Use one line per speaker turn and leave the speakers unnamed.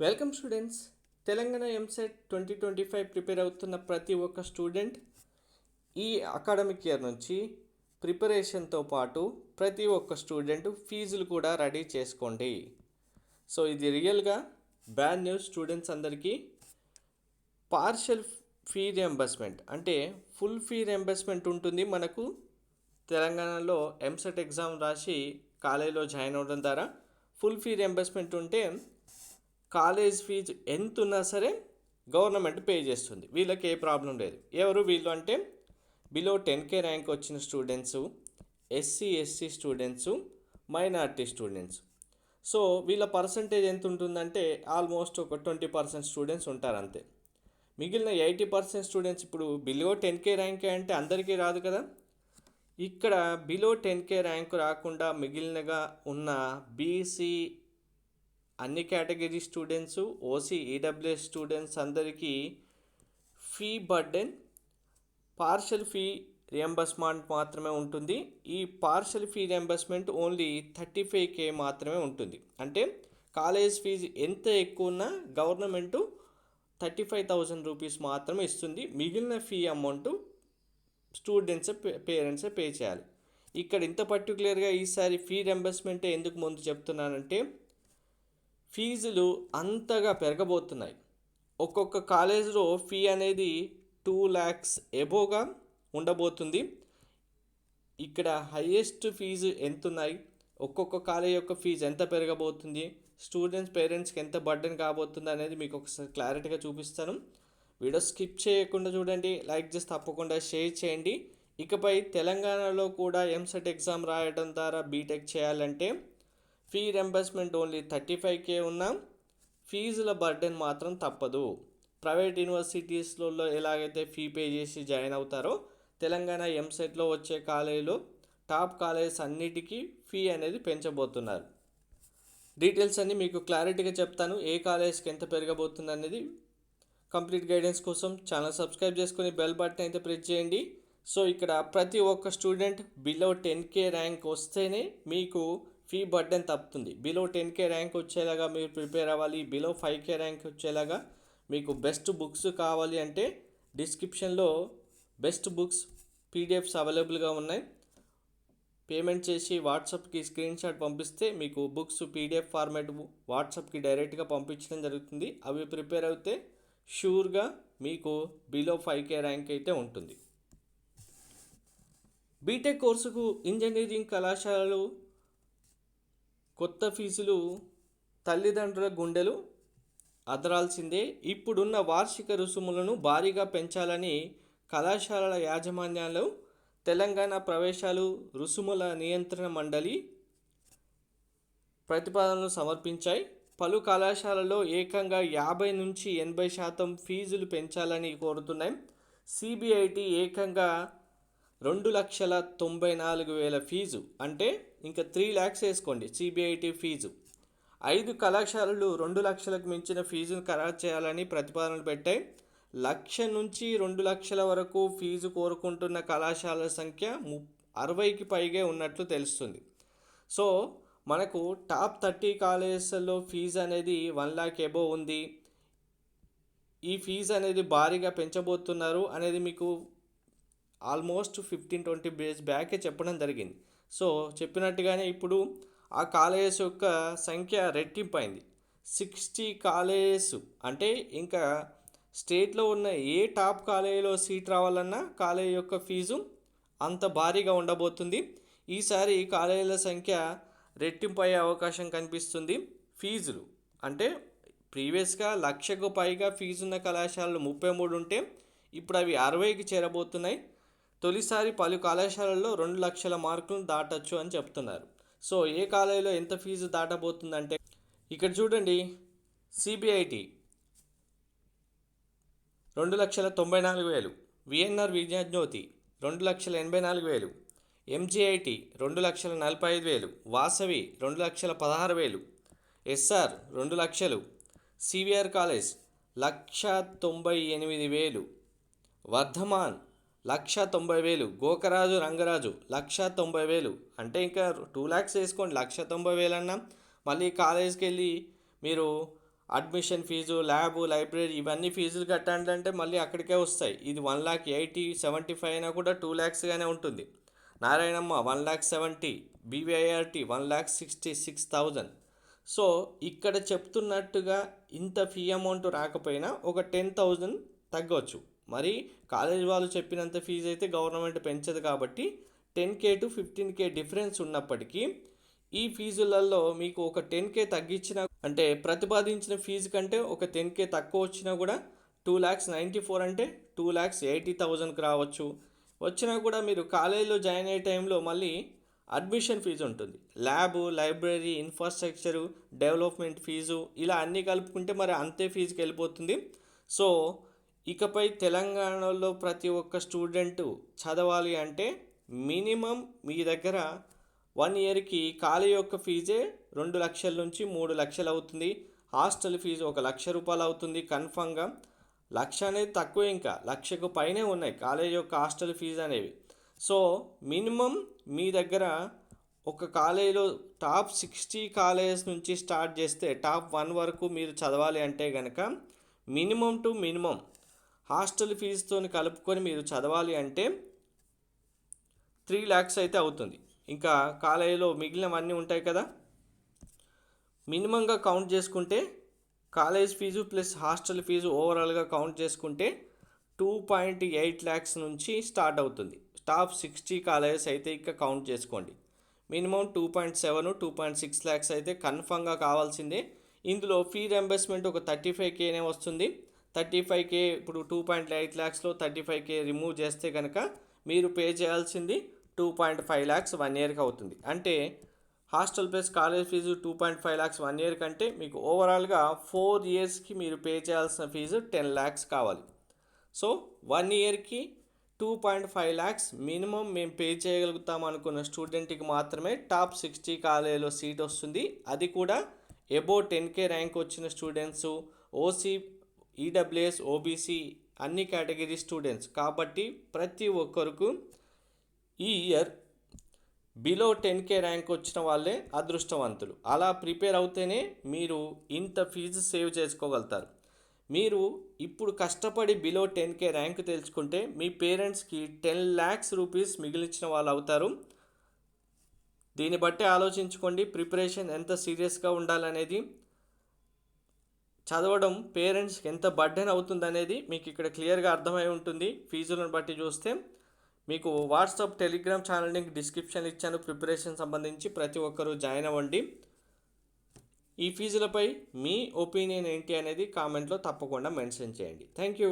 Welcome students. Telangana EAMCET 2025 prepare అవుతున్న ప్రతి ఒక్క స్టూడెంట్ ఈ అకాడమిక్ ఇయర్ నుంచి ప్రిపరేషన్తో పాటు ప్రతి ఒక్క స్టూడెంట్ ఫీజులు కూడా రెడీ చేసుకోండి. సో ఇది రియల్గా బ్యాడ్ న్యూస్ స్టూడెంట్స్ అందరికీ. పార్షియల్ ఫీ రియంబర్స్మెంట్ అంటే ఫుల్ ఫీ రియంబర్స్మెంట్ ఉంటుంది మనకు తెలంగాణలో ఎంసెట్ ఎగ్జామ్ రాసి కాలేజీలో జాయిన్ అవ్వడం ద్వారా. ఫుల్ ఫీ రియంబర్స్మెంట్ ఉంటే కాలేజ్ ఫీజు ఎంత ఉన్నా సరే గవర్నమెంట్ పే చేస్తుంది, వీళ్ళకి ఏ ప్రాబ్లం లేదు. ఎవరు వీళ్ళు అంటే బిలో 10K ర్యాంక్ వచ్చిన students, SC students, minority students. So వీళ్ళ పర్సంటేజ్ ఎంత ఉంటుందంటే ఆల్మోస్ట్ ఒక 20% స్టూడెంట్స్ ఉంటారు అంతే. మిగిలిన 80% స్టూడెంట్స్ ఇప్పుడు బిలో 10K ర్యాంకే అంటే అందరికీ రాదు కదా. ఇక్కడ బిలో 10K ర్యాంక్ రాకుండా మిగిలినగా ఉన్న బీసీ అన్ని category students, OC EWS students అందరికీ fee burden partial fee reimbursement మాత్రమే ఉంటుంది. ఈ partial fee reimbursement only 35K మాత్రమే ఉంటుంది. అంటే కాలేజ్ ఫీజు ఎంత ఎక్కువ ఉన్నా గవర్నమెంట్ 35,000 రూపీస్ మాత్రమే ఇస్తుంది. మిగిలిన fee amount students parents pay చేయాలి. ఇక్కడ ఇంత పర్టికులర్గా ఈసారి ఫీ రియంబర్స్మెంట్ ఎందుకు ముందు చెప్తున్నానంటే ఫీజులు అంతగా పెరగబోతున్నాయి. ఒక్కొక్క కాలేజీలో ఫీ అనేది 2 lakhs ఎబోగా ఉండబోతుంది. ఇక్కడ హైయెస్ట్ ఫీజు ఎంత ఉన్నాయి, ఒక్కొక్క కాలేజ్ యొక్క ఫీజు ఎంత పెరగబోతుంది, స్టూడెంట్స్ పేరెంట్స్కి ఎంత బర్డెన్ కాబోతుంది అనేది మీకు ఒకసారి క్లారిటీగా చూపిస్తాను. వీడియో స్కిప్ చేయకుండా చూడండి, లైక్ చేసి తప్పకుండా షేర్ చేయండి. ఇకపై తెలంగాణలో కూడా ఎంసెట్ ఎగ్జామ్ రాయడం ద్వారా బీటెక్ చేయాలంటే ఫీ రియంబర్స్మెంట్ ఓన్లీ 35K ఉన్నా ఫీజుల బర్డెన్ మాత్రం తప్పదు. ప్రైవేట్ యూనివర్సిటీస్లలో ఎలాగైతే ఫీ పే చేసి జాయిన్ అవుతారో తెలంగాణ ఎంసెట్లో వచ్చే కాలేజీలో టాప్ కాలేజెస్ అన్నిటికీ ఫీ అనేది పెంచబోతున్నారు. డీటెయిల్స్ అన్నీ మీకు క్లారిటీగా చెప్తాను, ఏ కాలేజ్కి ఎంత పెరగబోతుంది అనేది. కంప్లీట్ గైడెన్స్ కోసం ఛానల్ సబ్స్క్రైబ్ చేసుకొని బెల్ బటన్ అయితే ప్రెస్ చేయండి. సో ఇక్కడ ప్రతి ఒక్క స్టూడెంట్ బిలో 10K ర్యాంక్ వస్తేనే మీకు ఫీ బర్డెన్ తప్పుతుంది. బిలో 10K ర్యాంక్ వచ్చేలాగా మీరు ప్రిపేర్ అవ్వాలి. బిలో 5K ర్యాంక్ వచ్చేలాగా మీకు బెస్ట్ బుక్స్ కావాలి అంటే డిస్క్రిప్షన్లో బెస్ట్ బుక్స్ పీడిఎఫ్స్ అవైలబుల్గా ఉన్నాయి. పేమెంట్ చేసి వాట్సాప్కి స్క్రీన్ షాట్ పంపిస్తే మీకు బుక్స్ పీడిఎఫ్ ఫార్మాట్ వాట్సాప్కి డైరెక్ట్గా పంపించడం జరుగుతుంది. అవి ప్రిపేర్ అయితే షూర్గా మీకు బిలో 5K ర్యాంక్ అయితే ఉంటుంది. బీటెక్ కోర్సుకు ఇంజనీరింగ్ కళాశాలలు కొత్త ఫీజులు తల్లిదండ్రుల గుండెలు అదరాల్సిందే. ఇప్పుడున్న వార్షిక రుసుములను భారీగా పెంచాలని కళాశాలల యాజమాన్యాలు తెలంగాణ ప్రవేశాలు రుసుముల నియంత్రణ మండలి ప్రతిపాదనలు సమర్పించాయి. పలు కళాశాలలో ఏకంగా 50 నుంచి 80% ఫీజులు పెంచాలని కోరుతున్నాయి. సిబిఐటి ఏకంగా 2,94,000 ఫీజు అంటే ఇంకా 3 lakhs వేసుకోండి సిబిఐటి ఫీజు. 5 కళాశాలలు 2 లక్షలకు మించిన ఫీజును ఖరారు చేయాలని ప్రతిపాదనలు పెట్టాయి. 1,00,000 నుంచి 2 లక్షల వరకు ఫీజు కోరుకుంటున్న కళాశాలల సంఖ్య 60కి పైగా ఉన్నట్లు తెలుస్తుంది. సో మనకు టాప్ 30 కాలేజెస్లో ఫీజు అనేది 1 lakh ఎబో ఉంది. ఈ ఫీజు అనేది భారీగా పెంచబోతున్నారు అనేది మీకు ఆల్మోస్ట్ 15-20 డేస్ బ్యాకే చెప్పడం జరిగింది. సో చెప్పినట్టుగానే ఇప్పుడు ఆ కాలేజెస్ యొక్క సంఖ్య రెట్టింపైంది. 60 కాలేజెస్ అంటే ఇంకా స్టేట్లో ఉన్న ఏ టాప్ కాలేజీలో సీట్ రావాలన్నా కాలేజీ యొక్క ఫీజు అంత భారీగా ఉండబోతుంది. ఈసారి కాలేజీల సంఖ్య రెట్టింపు అయ్యే అవకాశం కనిపిస్తుంది. ఫీజులు అంటే ప్రీవియస్గా 1,00,000కు పైగా ఫీజున్న కళాశాలలు 33 ఉంటే ఇప్పుడు అవి 60కి చేరబోతున్నాయి. తొలిసారి పలు కళాశాలల్లో 2 లక్షల మార్కులను దాటచ్చు అని చెప్తున్నారు. సో ఏ కాలేజీలో ఎంత ఫీజు దాటబోతుందంటే ఇక్కడ చూడండి, CBIT 2,94,000, VNR Vidyajyothi 2,84,000, MGIT 2,45,000, Vasavi 2,16,000, SR 2 లక్షలు, సివిఆర్ కాలేజ్ 1,98,000, వర్ధమాన్ 1,90,000, గోకరాజు రంగరాజు 1,90,000 అంటే ఇంకా 2 lakhs వేసుకోండి. 1,90,000 అన్నా మళ్ళీ కాలేజ్కి వెళ్ళి మీరు అడ్మిషన్ ఫీజు, ల్యాబ్, లైబ్రరీ ఇవన్నీ ఫీజులు కట్టాలంటే మళ్ళీ అక్కడికే వస్తాయి. ఇది 1,80,75 అయినా కూడా 2 lakhsగానే ఉంటుంది. నారాయణమ్మ 1,70,000, బీవీఐఆర్టీ 1,66,000. సో ఇక్కడ చెప్తున్నట్టుగా ఇంత ఫీ అమౌంట్ రాకపోయినా ఒక 10,000 తగ్గవచ్చు. మరి కాలేజ్ వాళ్ళు చెప్పినంత ఫీజు అయితే గవర్నమెంట్ పెంచదు కాబట్టి 10K to 15K డిఫరెన్స్ ఉన్నప్పటికీ ఈ ఫీజులలో మీకు ఒక 10K తగ్గించిన అంటే ప్రతిపాదించిన ఫీజు కంటే ఒక 10K తక్కువ వచ్చినా కూడా 2,94,000 అంటే 2,80,000కి రావచ్చు. వచ్చినా కూడా మీరు కాలేజీలో జాయిన్ అయ్యే టైంలో మళ్ళీ అడ్మిషన్ ఫీజు ఉంటుంది, lab, library, infrastructure, development fees ఇలా అన్నీ కలుపుకుంటే మరి అంతే ఫీజుకి వెళ్ళిపోతుంది. సో ఇకపై తెలంగాణలో ప్రతి ఒక్క స్టూడెంటు చదవాలి అంటే మినిమం మీ దగ్గర 1 ఇయర్కి కాలేజ్ యొక్క ఫీజే 2 లక్షల నుంచి 3 లక్షలు అవుతుంది. హాస్టల్ ఫీజు 1 లక్ష రూపాయలు అవుతుంది కన్ఫామ్గా. లక్ష అనేది తక్కువ, ఇంకా లక్షకు పైనే ఉన్నాయి కాలేజ్ యొక్క హాస్టల్ ఫీజు అనేవి. సో మినిమం మీ దగ్గర ఒక కాలేజీలో టాప్ 60 కాలేజెస్ నుంచి స్టార్ట్ చేస్తే టాప్ 1 వరకు మీరు చదవాలి అంటే కనుక మినిమం టు మినిమం హాస్టల్ ఫీజుతో కలుపుకొని మీరు చదవాలి అంటే 3 lakhs అయితే అవుతుంది. ఇంకా కాలేజీలో మిగిలినవన్నీ ఉంటాయి కదా, మినిమంగా కౌంట్ చేసుకుంటే college fees plus hostel fees ఓవరాల్గా కౌంట్ చేసుకుంటే 2.8 lakhs నుంచి స్టార్ట్ అవుతుంది. టాప్ 60 కాలేజెస్ అయితే ఇక కౌంట్ చేసుకోండి. మినిమం 2.7, 2.6 lakhs అయితే కన్ఫామ్గా కావాల్సిందే. ఇందులో ఫీ రింబర్స్మెంట్ ఒక 35Kనే వస్తుంది. 35K ఇప్పుడు 2.8 lakhsలో 35K రిమూవ్ చేస్తే కనుక మీరు పే చేయాల్సింది 2.5 lakhs 1 ఇయర్కి అవుతుంది. అంటే hostel plus college fees 2.5 lakhs 1 year కంటే మీకు ఓవరాల్గా 4 yearsకి మీరు పే చేయాల్సిన ఫీజు 10 lakhs కావాలి. సో 1 ఇయర్కి 2.5 lakhs మినిమం మేము పే చేయగలుగుతాం అనుకున్న స్టూడెంట్కి మాత్రమే టాప్ 60 కాలేజీలో సీట్ వస్తుంది. అది కూడా అబోవ్ 10K ర్యాంక్ వచ్చిన స్టూడెంట్స్, ఓసీ, ఈడబ్ల్యూఎస్, ఓబీసీ అన్ని కేటగిరీ స్టూడెంట్స్ కాబట్టి ప్రతి ఒక్కరికి ఈ ఇయర్ బిలో 10K ర్యాంక్ వచ్చిన వాళ్ళే అదృష్టవంతులు. అలా ప్రిపేర్ అవుతేనే మీరు ఇంత ఫీజు సేవ్ చేసుకోగలుగుతారు. మీరు ఇప్పుడు కష్టపడి బిలో 10K ర్యాంక్ తెలుసుకుంటే మీ పేరెంట్స్కి 10 lakhs రూపీస్ మిగిలించిన వాళ్ళు అవుతారు. దీన్ని బట్టి ఆలోచించుకోండి ప్రిపరేషన్ ఎంత సీరియస్గా ఉండాలనేది. చదవడం పేరెంట్స్కి ఎంత బర్డెన్ అవుతుందనేది మీకు ఇక్కడ క్లియర్గా అర్థమై ఉంటుంది. ఫీజులను బట్టి చూస్తే మీకు WhatsApp, Telegram channel link description ఇచ్చాను. ప్రిపరేషన్ సంబంధించి ప్రతి ఒక్కరూ జాయిన్ అవ్వండి. ఈ ఫీజులపై మీ ఒపీనియన్ ఏంటి అనేది కామెంట్లో తప్పకుండా మెన్షన్ చేయండి. Thank you.